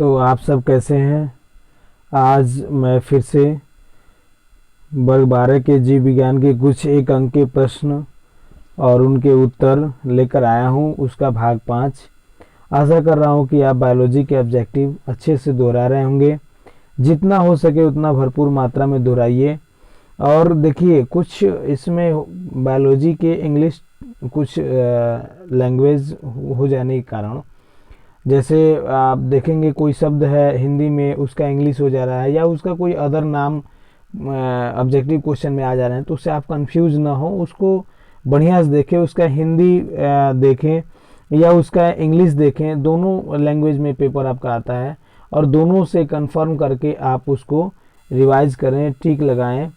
तो आप सब कैसे हैं। आज मैं फिर से वर्ग 12 के जीव विज्ञान के कुछ एक अंक के प्रश्न और उनके उत्तर लेकर आया हूं, उसका भाग 5। आशा कर रहा हूं कि आप बायोलॉजी के ऑब्जेक्टिव अच्छे से दोहरा रहे होंगे। जितना हो सके उतना भरपूर मात्रा में दोहराइए। और देखिए, कुछ इसमें बायोलॉजी के इंग्लिश कुछ लैंग्वेज हो जाने के कारण, जैसे आप देखेंगे कोई शब्द है हिंदी में, उसका इंग्लिश हो जा रहा है या उसका कोई अदर नाम ऑब्जेक्टिव क्वेश्चन में आ जा रहे हैं, तो उससे आप कंफ्यूज ना हो। उसको बढ़िया से देखें, उसका हिंदी देखें या उसका इंग्लिश देखें। दोनों लैंग्वेज में पेपर आपका आता है और दोनों से कंफर्म करके आप उसको रिवाइज करें, टिक लगाएं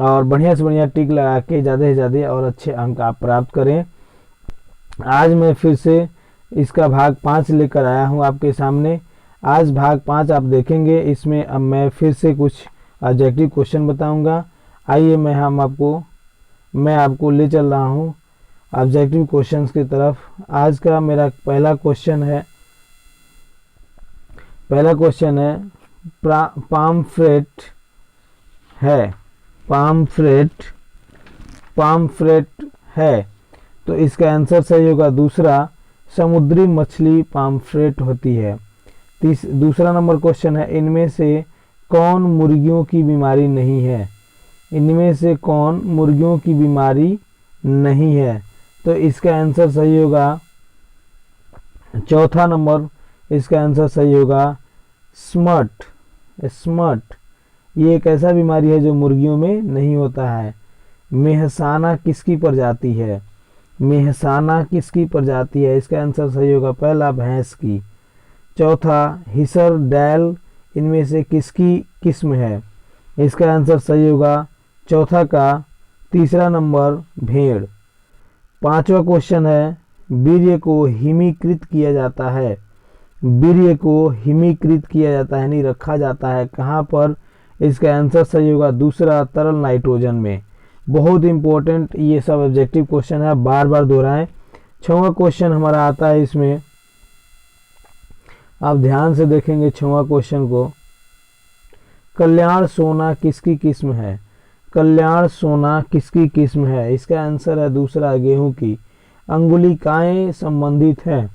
और बढ़िया से बढ़िया टिक लगा के ज़्यादा से ज़्यादा और अच्छे अंक आप प्राप्त करें। आज मैं फिर से इसका भाग 5 लेकर आया हूं आपके सामने। आज भाग 5 आप देखेंगे। इसमें अब मैं फिर से कुछ ऑब्जेक्टिव क्वेश्चन बताऊंगा। आइए मैं आपको ले चल रहा हूं ऑब्जेक्टिव क्वेश्चंस की तरफ। आज का मेरा पहला क्वेश्चन है पाम्फ्रेट है, तो इसका आंसर सही होगा दूसरा, समुद्री मछली पाम्फ्रेट होती है। दूसरा नंबर क्वेश्चन है, इनमें से कौन मुर्गियों की बीमारी नहीं है? इनमें से कौन मुर्गियों की बीमारी नहीं है? तो इसका आंसर सही होगा चौथा नंबर, इसका आंसर सही होगा स्मट। ये एक ऐसा बीमारी है जो मुर्गियों में नहीं होता है। मेहसाना किसकी प्रजाति है? मेहसाना किसकी प्रजाति है? इसका आंसर सही होगा पहला, भैंस की। चौथा, हिसर डैल इनमें से किसकी किस्म है? इसका आंसर सही होगा चौथा का तीसरा नंबर, भेड़। पांचवा क्वेश्चन है, वीर्य को हिमीकृत किया जाता है। वीर्य को हिमीकृत किया जाता है यानी रखा जाता है कहाँ पर? इसका आंसर सही होगा दूसरा, तरल नाइट्रोजन में। बहुत इंपॉर्टेंट ये सब ऑब्जेक्टिव क्वेश्चन है, बार बार दोहराएं। 6वां क्वेश्चन हमारा आता है, इसमें आप ध्यान से देखेंगे 6वां क्वेश्चन को। कल्याण सोना किसकी किस्म है? कल्याण सोना किसकी किस्म है? इसका आंसर है दूसरा, गेहूं की। अंगुलिकाएं संबंधित है।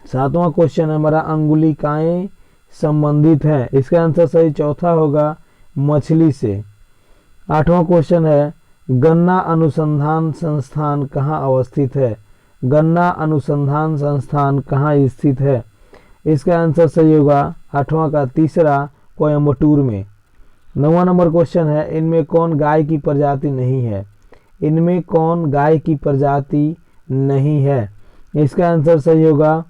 7वां क्वेश्चन हमारा, अंगुलिकाएं संबंधित है। इसका आंसर सही चौथा होगा, मछली से। 8वां क्वेश्चन है, गन्ना अनुसंधान संस्थान कहाँ अवस्थित है? गन्ना अनुसंधान संस्थान कहाँ स्थित है? इसका आंसर सही होगा 8वां का तीसरा, कोयम्बटूर में। 9वां नंबर क्वेश्चन है, इनमें कौन गाय की प्रजाति नहीं है? इनमें कौन गाय की प्रजाति नहीं है? इसका आंसर सही होगा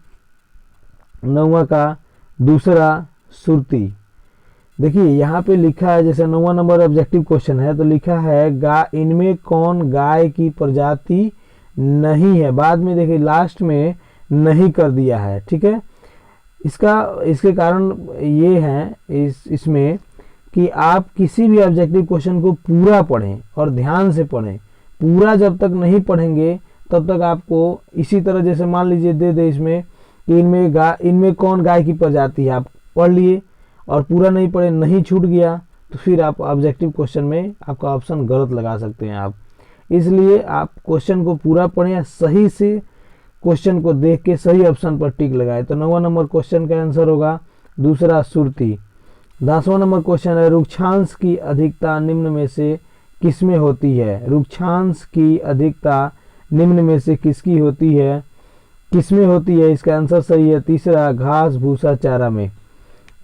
9वां का दूसरा, सुरती। देखिए यहाँ पे लिखा है, जैसे 9वां नंबर ऑब्जेक्टिव क्वेश्चन है तो लिखा है इनमें कौन गाय की प्रजाति नहीं है। बाद में देखिए लास्ट में नहीं कर दिया है, ठीक है। इसके कारण ये है इसमें कि आप किसी भी ऑब्जेक्टिव क्वेश्चन को पूरा पढ़ें और ध्यान से पढ़ें। पूरा जब तक नहीं पढ़ेंगे तब तक आपको इसी तरह, जैसे मान लीजिए दे इसमें कि इनमें कौन गाय की प्रजाति है, आप पढ़ लिए और पूरा नहीं पढ़े, नहीं छूट गया, तो फिर आप ऑब्जेक्टिव क्वेश्चन में आपका ऑप्शन गलत लगा सकते हैं आप। इसलिए आप क्वेश्चन को पूरा पढ़ें, सही से क्वेश्चन को देख के सही ऑप्शन पर टिक लगाएं। तो 9वां नंबर क्वेश्चन का आंसर होगा दूसरा, सुरती। 10वां नंबर क्वेश्चन है, रुक्षांश की अधिकता निम्न में से किसमें होती है? रुक्षांश की अधिकता निम्न में से किसकी होती है, किसमें होती है? इसका आंसर सही है तीसरा, घास भूसा चारा में।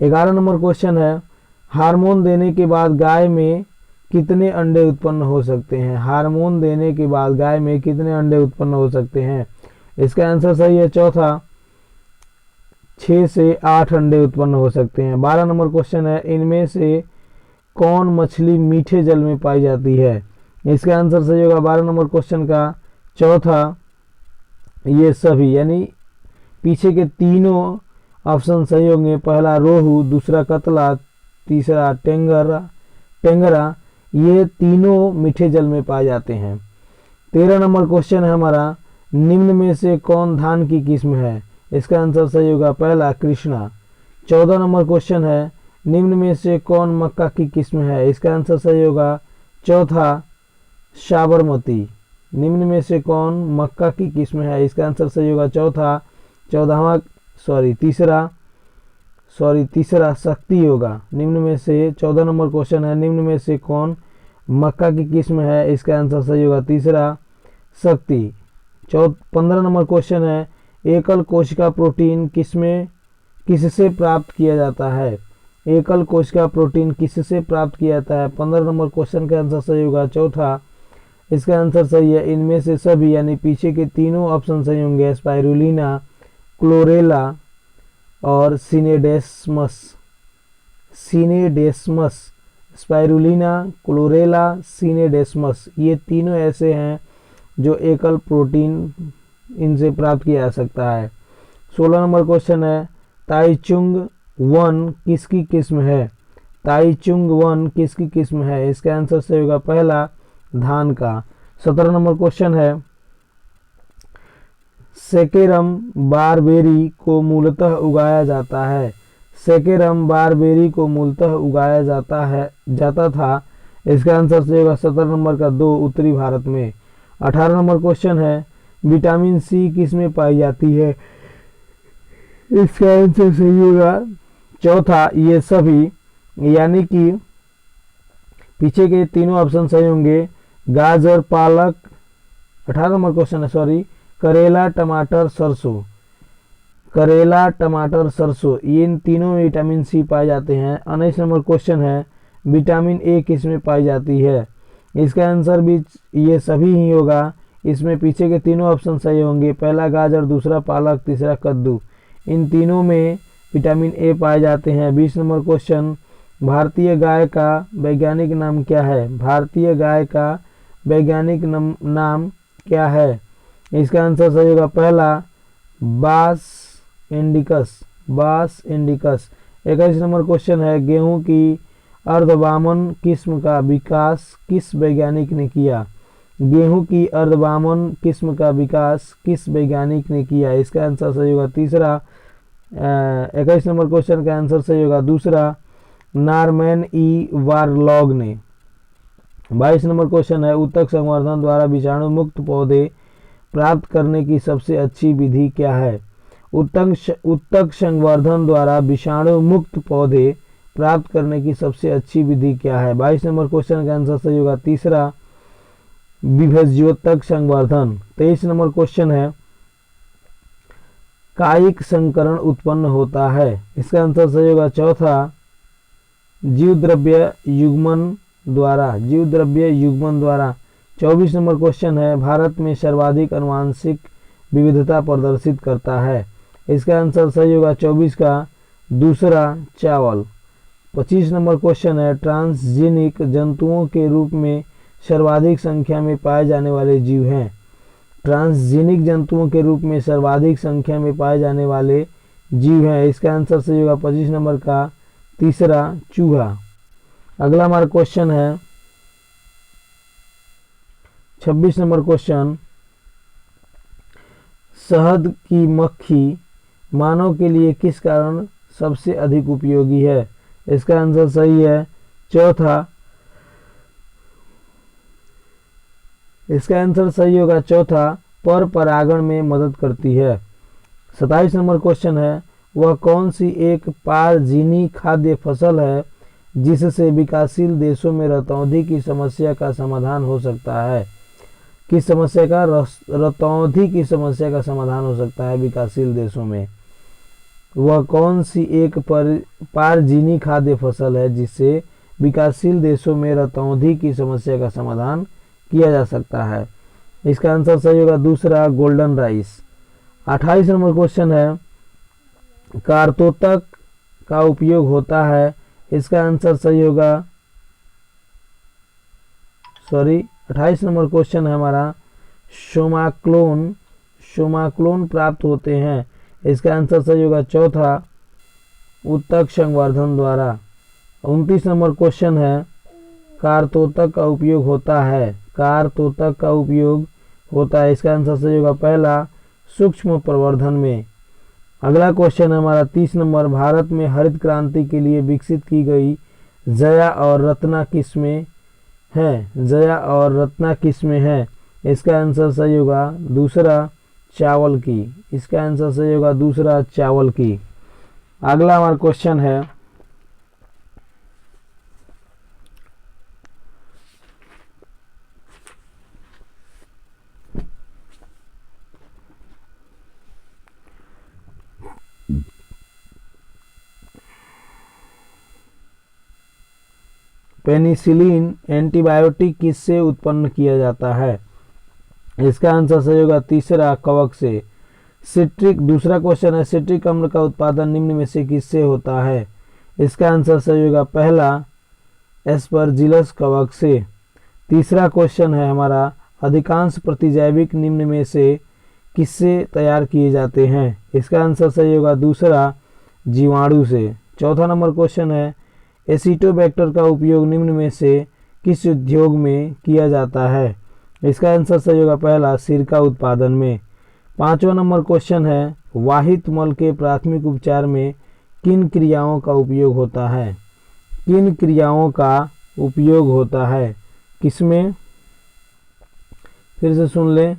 11 नंबर क्वेश्चन है, हार्मोन देने के बाद गाय में कितने अंडे उत्पन्न हो सकते हैं? हार्मोन देने के बाद गाय में कितने अंडे उत्पन्न हो सकते हैं? इसका आंसर सही है चौथा, 6 से 8 अंडे उत्पन्न हो सकते हैं। 12 नंबर क्वेश्चन है, इनमें से कौन मछली मीठे जल में पाई जाती है? इसका आंसर सही होगा 12 नंबर क्वेश्चन का चौथा, ये सभी, यानी पीछे के तीनों ऑप्शन सही होंगे। पहला रोहू, दूसरा कतला, तीसरा टेंगरा, ये तीनों मीठे जल में पाए जाते हैं। 13 नंबर क्वेश्चन है हमारा, निम्न में से कौन धान की किस्म है? इसका आंसर सही होगा पहला, कृष्णा। 14 नंबर क्वेश्चन है, निम्न में से कौन मक्का की किस्म है? इसका आंसर सही होगा चौथा साबरमती। निम्न में से कौन मक्का की किस्म है? इसका आंसर सही होगा तीसरा शक्ति होगा। निम्न में से 14 नंबर क्वेश्चन है, निम्न में से कौन मक्का की किस्म है? इसका आंसर सही होगा तीसरा शक्ति। 15 नंबर क्वेश्चन है, एकल कोशिका प्रोटीन किससे प्राप्त किया जाता है? एकल कोशिका प्रोटीन किससे प्राप्त किया जाता है? 15 नंबर क्वेश्चन का आंसर सही होगा चौथा। इसका आंसर सही है इनमें से सभी, यानी पीछे के तीनों ऑप्शन सही होंगे, स्पाइरुलिना, क्लोरेला और सीनेडेस्मस। स्पाइरुलिना, क्लोरेला, सीनेडेस्मस, ये तीनों ऐसे हैं जो एकल प्रोटीन इनसे प्राप्त किया जा सकता है। 16 नंबर क्वेश्चन है, ताइचुंग 1 किसकी किस्म है? ताइचुंग 1 किसकी किस्म है? इसका आंसर सही होगा पहला धान का। 17 नंबर क्वेश्चन है, सेकेरम बारबेरी को मूलतः उगाया जाता है। सेकेरम बारबेरी को मूलतः उगाया जाता था। इसका आंसर सही होगा 17 नंबर का 2 उत्तरी भारत में। 18 नंबर क्वेश्चन है, विटामिन सी किसमें पाई जाती है? इसका आंसर सही होगा चौथा ये सभी, यानी कि पीछे के तीनों ऑप्शन सही होंगे, गाजर, पालक। 18 नंबर क्वेश्चन है करेला, टमाटर, सरसों। करेला, टमाटर, सरसों, इन तीनों में विटामिन सी पाए जाते हैं। 19 नंबर क्वेश्चन है, विटामिन ए किसमें पाई जाती है? इसका आंसर भी ये सभी ही होगा। इसमें पीछे के तीनों ऑप्शन सही होंगे, पहला गाजर, दूसरा पालक, तीसरा कद्दू, इन तीनों में विटामिन ए पाए जाते हैं। 20 नंबर क्वेश्चन, भारतीय गाय का वैज्ञानिक नाम क्या है? भारतीय गाय का वैज्ञानिक नाम क्या है? इसका आंसर सही होगा पहला बास इंडिकस। 21 नंबर क्वेश्चन है, गेहूं की अर्धवामन किस्म का विकास किस वैज्ञानिक ने किया? गेहूं की अर्धवामन किस्म का विकास किस वैज्ञानिक ने किया? इसका आंसर सही होगा तीसरा। 21 नंबर क्वेश्चन का आंसर सही होगा दूसरा, नॉर्मन ई वारलॉग ने। 22 नंबर क्वेश्चन है, उत्तक संवर्धन द्वारा विषाणु मुक्त पौधे प्राप्त करने की सबसे अच्छी विधि क्या है? उत्तक संवर्धन द्वारा विषाणु मुक्त पौधे प्राप्त करने की सबसे अच्छी विधि क्या है? 22 नंबर क्वेश्चन का आंसर सही होगा तीसरा, विभज्योतक संवर्धन। 23 नंबर क्वेश्चन है, कायिक संकरण उत्पन्न होता है। इसका आंसर सही होगा चौथा, जीव द्रव्य युग्मन द्वारा। 24 नंबर क्वेश्चन है, भारत में सर्वाधिक आनुवंशिक विविधता प्रदर्शित करता है। इसका आंसर सही होगा 24 का दूसरा, चावल। 25 नंबर क्वेश्चन है, ट्रांसजेनिक जंतुओं के रूप में सर्वाधिक संख्या में पाए जाने वाले जीव हैं। ट्रांसजेनिक जंतुओं के रूप में सर्वाधिक संख्या में पाए जाने वाले जीव हैं। इसका आंसर सही होगा 25 नंबर का तीसरा, चूहा। अगला हमारा क्वेश्चन है 26 नंबर क्वेश्चन, शहद की मक्खी मानव के लिए किस कारण सबसे अधिक उपयोगी है? इसका आंसर सही है चौथा, इसका आंसर सही होगा चौथा, पर परागण में मदद करती है। 27 नंबर क्वेश्चन है, वह कौन सी एक पारजीनी खाद्य फसल है जिससे विकासशील देशों में रतौंधी की समस्या का समाधान हो सकता है? किस समस्या का? रतौंधी की समस्या का समाधान हो सकता है विकासशील देशों में। वह कौन सी एक पारजीनी खाद्य फसल है जिससे विकासशील देशों में रतौंधी की समस्या का समाधान किया जा सकता है? इसका आंसर सही होगा दूसरा, गोल्डन राइस। 28 नंबर क्वेश्चन है, कार्तोतक का उपयोग होता है। इसका आंसर सही होगा 28 नंबर क्वेश्चन है हमारा, सोमाक्लोन प्राप्त होते हैं। इसका आंसर सही होगा चौथा, उत्तक संवर्धन द्वारा। 29 नंबर क्वेश्चन है, कार्तोतक का उपयोग होता है। कार्तोतक का उपयोग होता है। इसका आंसर सही होगा पहला, सूक्ष्म प्रवर्धन में। अगला क्वेश्चन है हमारा 30 नंबर, भारत में हरित क्रांति के लिए विकसित की गई जया और रत्ना किस्में हैं? जया और रत्ना किस्में हैं? इसका आंसर सही होगा दूसरा चावल की। इसका आंसर सही होगा दूसरा चावल की। अगला हमारा क्वेश्चन है पेनिसिलिन एंटीबायोटिक किससे उत्पन्न किया जाता है? इसका आंसर सही होगा तीसरा कवक से। सिट्रिक, दूसरा क्वेश्चन है सिट्रिक अम्ल का उत्पादन निम्न में से किससे होता है? इसका आंसर सही होगा पहला एस्परजिलस कवक से। तीसरा क्वेश्चन है हमारा अधिकांश प्रतिजैविक निम्न में से किससे तैयार किए जाते हैं? इसका आंसर सही होगा दूसरा जीवाणु से। चौथा नंबर क्वेश्चन है एसिटोबैक्टर का उपयोग निम्न में से किस उद्योग में किया जाता है? इसका आंसर सही होगा पहला सिरका उत्पादन में। पांचवा नंबर क्वेश्चन है वाहित मल के प्राथमिक उपचार में किन क्रियाओं का उपयोग होता है? किन क्रियाओं का उपयोग होता है? किसमें? फिर से सुन ले,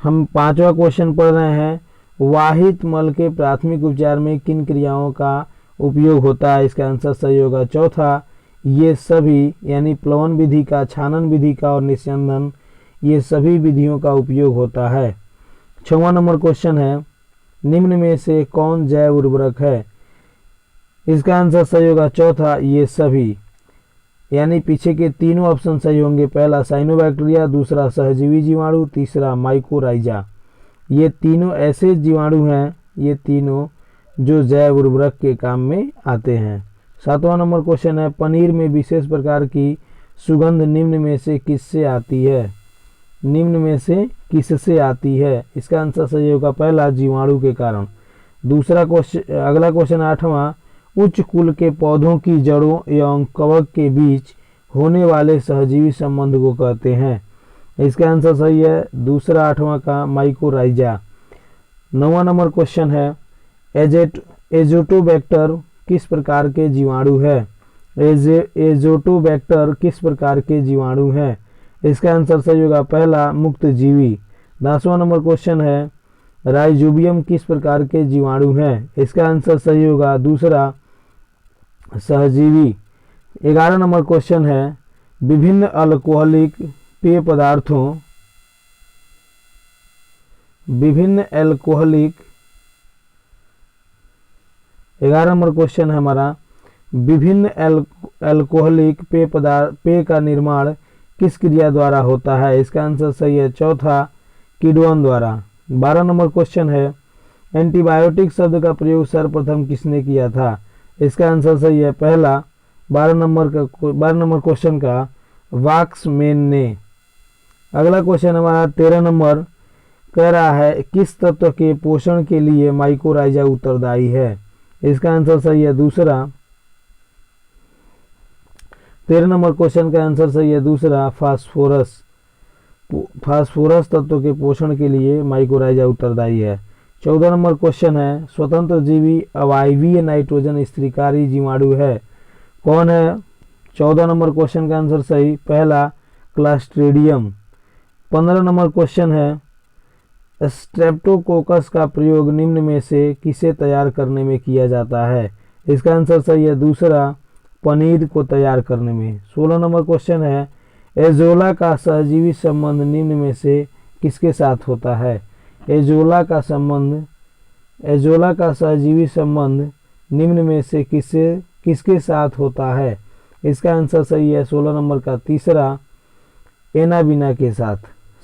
हम पांचवा क्वेश्चन पढ़ रहे हैं वाहित मल के प्राथमिक उपचार में किन क्रियाओं का उपयोग होता है? इसका आंसर सही होगा चौथा ये सभी, यानी प्लवन विधि का, छानन विधि का और निस्यंदन, ये सभी विधियों का उपयोग होता है। छठवां नंबर क्वेश्चन है निम्न में से कौन जैव उर्वरक है? इसका आंसर सही होगा चौथा ये सभी, यानी पीछे के तीनों ऑप्शन सही होंगे। पहला साइनोबैक्टीरिया, दूसरा सहजीवी जीवाणु, तीसरा माइकोराइजा। ये तीनों ऐसे जीवाणु हैं, ये तीनों जो जैव उर्वरक के काम में आते हैं। सातवां नंबर क्वेश्चन है पनीर में विशेष प्रकार की सुगंध निम्न में से किससे आती है? निम्न में से किससे आती है? इसका आंसर सही होगा पहला जीवाणु के कारण। दूसरा क्वेश्चन, अगला क्वेश्चन आठवां उच्च कुल के पौधों की जड़ों एवं कवक के बीच होने वाले सहजीवी संबंध को कहते हैं। इसका आंसर सही है दूसरा आठवां का माइकोराइजा। नौवां नंबर क्वेश्चन है एजोटोबैक्टर किस प्रकार के जीवाणु है? एजोटोबैक्टर किस प्रकार के जीवाणु है? इसका आंसर सही होगा पहला मुक्त जीवी। 10वां नंबर क्वेश्चन है राइजोबियम किस प्रकार के जीवाणु है? इसका आंसर सही होगा दूसरा सहजीवी। 11 नंबर क्वेश्चन है विभिन्न अल्कोहलिक पेय पदार्थों, विभिन्न एल्कोहलिक, 11 नंबर क्वेश्चन है हमारा विभिन्न एल्कोहलिक पेय का निर्माण किस क्रिया द्वारा होता है? इसका आंसर सही है चौथा किण्वन द्वारा। 12 नंबर क्वेश्चन है एंटीबायोटिक शब्द का प्रयोग सर्वप्रथम किसने किया था? इसका आंसर सही है पहला 12 नंबर क्वेश्चन का वाक्समैन ने। अगला क्वेश्चन हमारा 13 नंबर कह रहा है किस तत्व के पोषण के लिए माइकोराइजा उत्तरदायी है? इसका आंसर सही है दूसरा। 13 नंबर क्वेश्चन का आंसर सही है दूसरा फास्फोरस। फास्फोरस तत्व के पोषण के लिए माइकोराइजा उत्तरदायी है। 14 नंबर क्वेश्चन है स्वतंत्र जीवी अवायवीय नाइट्रोजन स्त्रीकारी जीवाणु है, कौन है? 14 नंबर क्वेश्चन का आंसर सही पहला क्लास्ट्रीडियम। 15 नंबर क्वेश्चन है स्ट्रेप्टोकोकस का प्रयोग निम्न में से किसे तैयार करने में किया जाता है? इसका आंसर सही है दूसरा पनीर को तैयार करने में। 16 नंबर क्वेश्चन है एजोला का सहजीवी संबंध निम्न में से किसके साथ होता है? एजोला का सहजीवी संबंध निम्न में से किसके साथ होता है? इसका आंसर सही है 16 नंबर का तीसरा एनाबिना के साथ।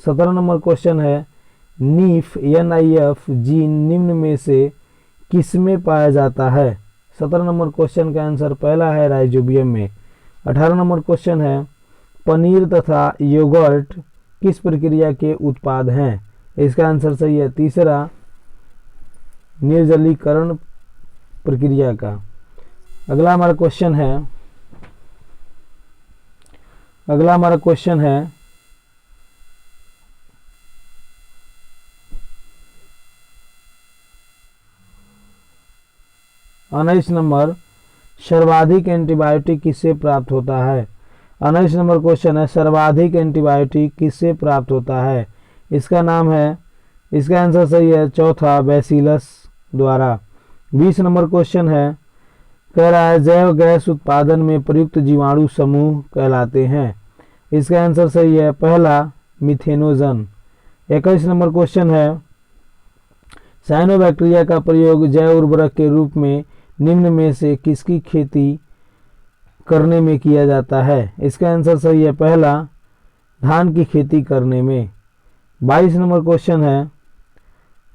17 नंबर क्वेश्चन है NIF जीन निम्न में से किसमें पाया जाता है? 17 नंबर क्वेश्चन का आंसर पहला है राइजोबियम में। 18 नंबर क्वेश्चन है पनीर तथा योगर्ट किस प्रक्रिया के उत्पाद हैं? इसका आंसर सही है तीसरा निर्जलीकरण प्रक्रिया का। अगला हमारा क्वेश्चन है 19 नंबर, सर्वाधिक एंटीबायोटिक किससे प्राप्त होता है? 19 नंबर क्वेश्चन है, सर्वाधिक एंटीबायोटिक किससे प्राप्त होता है? इसका नाम है, इसका आंसर सही है चौथा, बैसिलस द्वारा। 20 नंबर क्वेश्चन है, कह रहा है जैव गैस उत्पादन में प्रयुक्त जीवाणु समूह कहलाते हैं। इसका आंसर सही है पहला, मिथेनोजन। 21 नंबर क्वेश्चन है, साइनोबैक्टीरिया का प्रयोग जैव उर्वरक के रूप में निम्न में से किसकी खेती करने में किया जाता है? इसका आंसर सही है पहला, धान की खेती करने में। 22 नंबर क्वेश्चन है,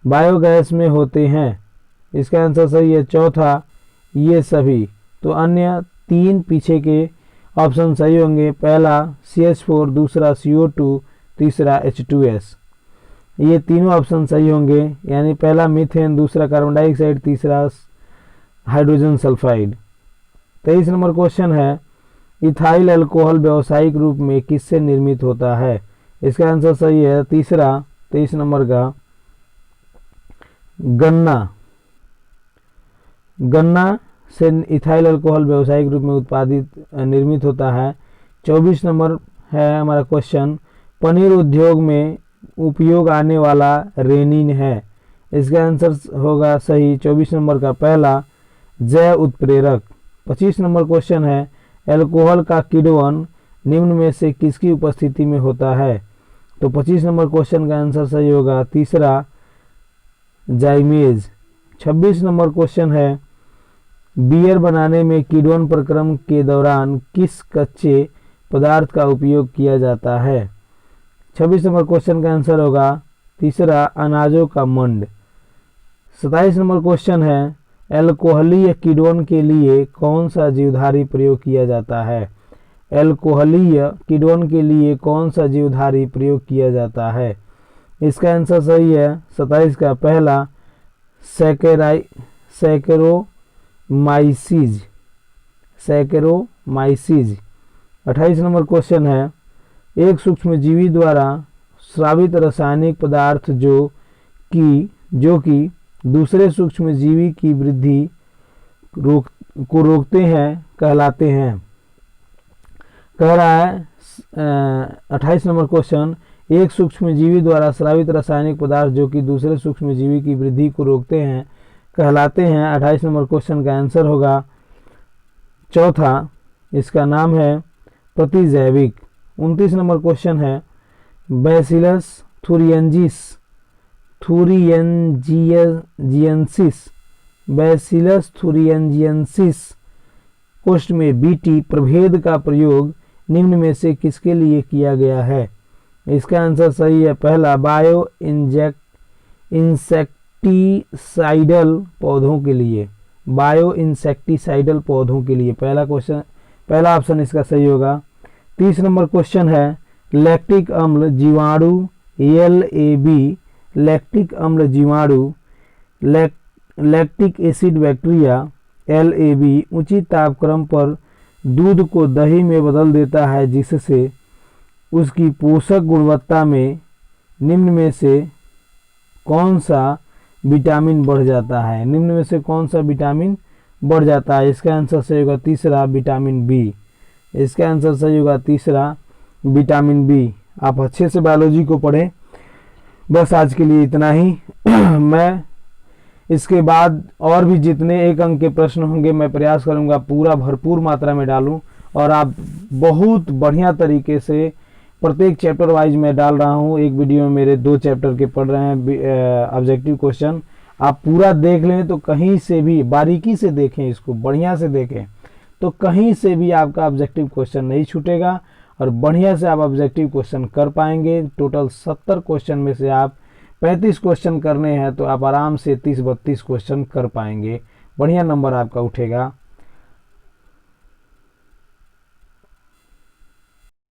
बायोगैस में होते हैं। इसका आंसर सही है चौथा, ये सभी। तो अन्य 3 पीछे के ऑप्शन सही होंगे, पहला CH4, दूसरा CO2, तीसरा H2S। ये तीनों ऑप्शन सही होंगे, यानी पहला मीथेन, दूसरा कार्बन डाइऑक्साइड, तीसरा हाइड्रोजन सल्फाइड। 23 नंबर क्वेश्चन है, इथाइल अल्कोहल व्यावसायिक रूप में किससे निर्मित होता है? इसका आंसर सही है तीसरा, 23 नंबर का, गन्ना से इथाइल अल्कोहल व्यावसायिक रूप में निर्मित होता है। 24 नंबर है हमारा क्वेश्चन, पनीर उद्योग में उपयोग आने वाला रेनिन है। इसका आंसर होगा सही 24 नंबर का पहला, जैव उत्प्रेरक। 25 नंबर क्वेश्चन है, अल्कोहल का किण्वन निम्न में से किसकी उपस्थिति में होता है? तो 25 नंबर क्वेश्चन का आंसर सही होगा तीसरा, जाइमेज। 26 नंबर क्वेश्चन है, बियर बनाने में किण्वन प्रक्रम के दौरान किस कच्चे पदार्थ का उपयोग किया जाता है? 26 नंबर क्वेश्चन का आंसर होगा तीसरा, अनाजों का मंड। 27 नंबर क्वेश्चन है, अल्कोहलीय किण्वन के लिए कौन सा जीवधारी प्रयोग किया जाता है? अल्कोहलीय किण्वन के लिए कौन सा जीवधारी प्रयोग किया जाता है? इसका आंसर सही है 27 का पहला, सैकेरोमाइसीज। 28 नंबर क्वेश्चन है, एक सूक्ष्मजीवी द्वारा स्रावित रासायनिक पदार्थ जो कि दूसरे सूक्ष्मजीवी की वृद्धि को रोकते हैं कहलाते हैं। कह रहा है 28 नंबर क्वेश्चन, एक सूक्ष्मजीवी द्वारा स्रावित रासायनिक पदार्थ जो कि दूसरे सूक्ष्मजीवी की वृद्धि को रोकते हैं कहलाते हैं। 28 नंबर क्वेश्चन का आंसर होगा चौथा, इसका नाम है प्रतिजैविक। 29 नंबर क्वेश्चन है, बैसिलस थुरियंजियंसिस कोष्ठ में BT प्रभेद का प्रयोग निम्न में से किसके लिए किया गया है? इसका आंसर सही है पहला, बायो इंसेक्टिसाइडल पौधों के लिए। बायो इंसेक्टिसाइडल पौधों के लिए पहला क्वेश्चन, पहला ऑप्शन इसका सही होगा। 30 नंबर क्वेश्चन है, लैक्टिक अम्ल जीवाणु LAB, लैक्टिक अम्ल जीवाणु लैक्टिक एसिड बैक्टीरिया LAB उचित तापक्रम पर दूध को दही में बदल देता है, जिससे उसकी पोषक गुणवत्ता में निम्न में से कौन सा विटामिन बढ़ जाता है? निम्न में से कौन सा विटामिन बढ़ जाता है? इसका आंसर सही होगा तीसरा, विटामिन B। इसका आंसर सही होगा तीसरा, विटामिन B। आप अच्छे से बायोलॉजी को पढ़ें। बस आज के लिए इतना ही। मैं इसके बाद और भी जितने 1 अंक के प्रश्न होंगे मैं प्रयास करूंगा पूरा भरपूर मात्रा में डालूं, और आप बहुत बढ़िया तरीके से प्रत्येक चैप्टर वाइज मैं डाल रहा हूं। एक वीडियो में मेरे 2 चैप्टर के पढ़ रहे हैं ऑब्जेक्टिव क्वेश्चन। आप पूरा देख लें तो कहीं से भी बारीकी से देखें, इसको बढ़िया से देखें तो कहीं से भी आपका ऑब्जेक्टिव क्वेश्चन नहीं छूटेगा और बढ़िया से आप ऑब्जेक्टिव क्वेश्चन कर पाएंगे। टोटल 70 क्वेश्चन में से आप 35 क्वेश्चन करने हैं तो आप आराम से 30-32 क्वेश्चन कर पाएंगे, बढ़िया नंबर आपका उठेगा।